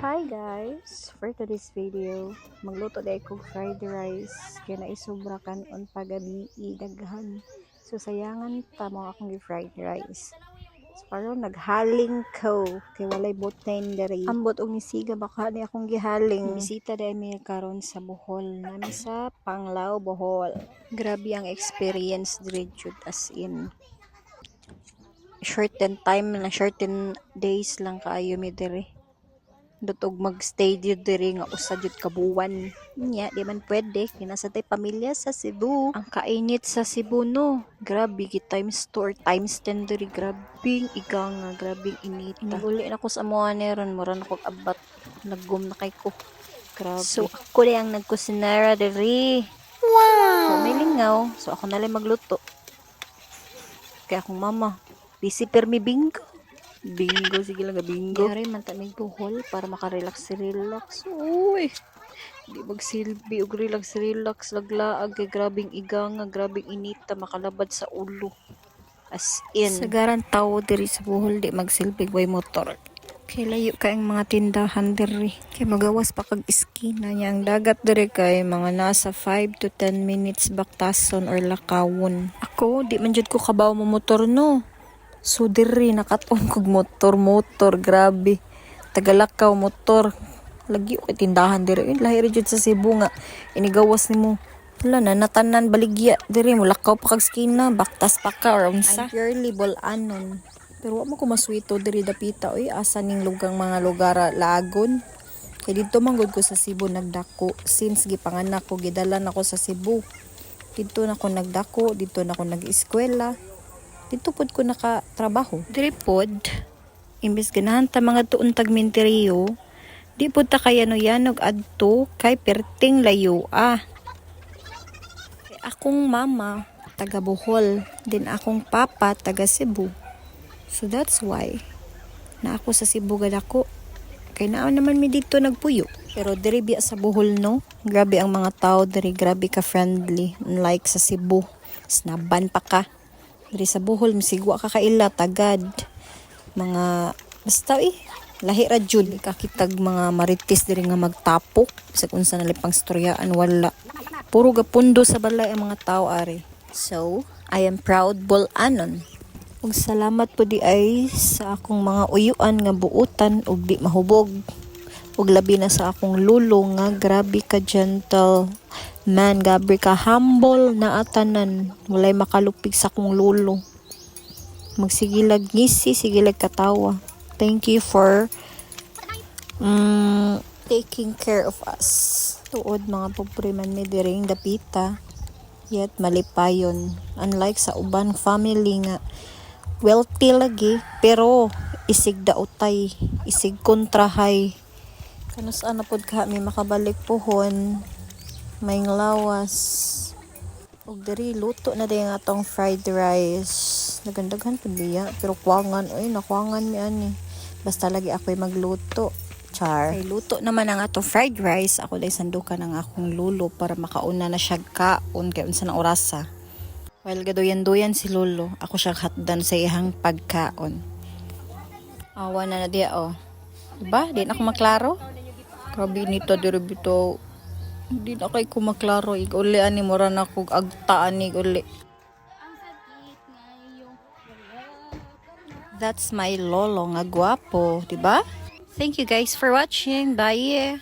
Hi guys! For today's video, magluto na akong fried rice kaya naisobra kanon pagabi daghan. So sayangan ta mo akong fried rice. So karon naghaling ko kay walay butane diri. Ambot og nisiga baka ni akong gihaling. Bisita dai mi karon sa Bohol, nami sa Panglao, Bohol. Grabe ang experience diri jud as in. Shorten days lang kaayo mi diri. Dutog magstay jud diri nga usa jud ka buwan. Nya di man pwede kinasa tay pamilya sa Cebu. Ang kainit sa Cebu no. Grabe gi times 2 or times 10 diri, grabing igang nga, grabing inita. Uli na ko sa mga neron mura na ko abat. Naggum na kay ko. Grabe. So ako lang nagkusinera diri. Wow. So may lingaw. So ako na lang magluto. Kaya akong mama busy permi bingo. Bingo, sige lang bingo. Yari man ta Bohol para makarelax. Uy, di magsilbi og relax laglaag kay grabing igang nga, grabing inita makalabad sa ulo. As in, sagaran tao diri sa Bohol di magsilbi way motor. Kay layo kay ang mga tindahan diri. Kay magawas pa kag iskina niya ang dagat diri kay mga nasa 5 to 10 minutes baktason or lakawon. Ako di man jud ko kabaw mo motor no. So diri nakaton kog motor, grabe. Tagalakaw motor. Lagi o tindahan diri. Lahi jud sa Cebu nga inigawas nimo. Wala na natanan baligya diri mo lakaw pa kag skina, baktas pa ka or unsa. Purely bol-anon. Pero wa mo ko maswito diri dapita oy asa ning lugang mga lugar lagon. Kay dito man gud ko sa Cebu nagdako since gipanganak ko gidala nako sa Cebu. Dito na ko nagdako, dito na ko nag-eskwela. Dito pod ko nakatrabaho. Diri pod, imbes ganahan ta mga tuon tagmenteriyo, di pod ta kayano-yanog adto kay perting layo Kay akong mama taga Bohol, din akong papa taga Cebu. So that's why na ako sa Cebu gadako. Kay naa naman mi dito nagpuyo. Pero diri biya sa Bohol no, grabe ang mga tao diri, grabe ka friendly unlike sa Cebu. Snaban pa ka. Diri sa Bohol misigwa ka kaila tagad mga basta lahi ra jud kakitag mga marites diri nga magtapok sa unsa na pang storyaan wala, puro gapundo sa balay ang mga tao ari. So I am proud bol-anon. Ug salamat po di ay sa akong mga uyuan nga buutan ug di mahubog, ug labi na sa akong lulo nga grabe ka gentle man, gabi ka humble na atanan, walay makalupig sa kong lulo. Magsigilag ngisi, sigilag katawa. Thank you for taking care of us. Tuod mga pobre man mi diring dapita, yet malipayon. Unlike sa uban family nga wealthy lagi, pero isig daotay, isig kontrahay. Kanus ana pod ka mi makabalik pohon. May lawas. Og diri luto na din atong fried rice. Nagandaghan pud biya pero kuwangan nakuwangan mi ani. Basta lagi ako'y magluto. Char. Ay luto naman ang atong fried rice. Ako dai sandukan ang akong lulo para makauna na siya kaon kay unsa na orasa. While gaduyan-duyan si lolo, ako siya hatdan sa iyang pagkaon. Awa na diya Diba? Di na ako maklaro. Grabe nito diri bito. Hindi na kay kumaklaro. Uli ani mura na kog agtaan ni uli. That's my lolo nga gwapo, diba? Thank you guys for watching. Bye.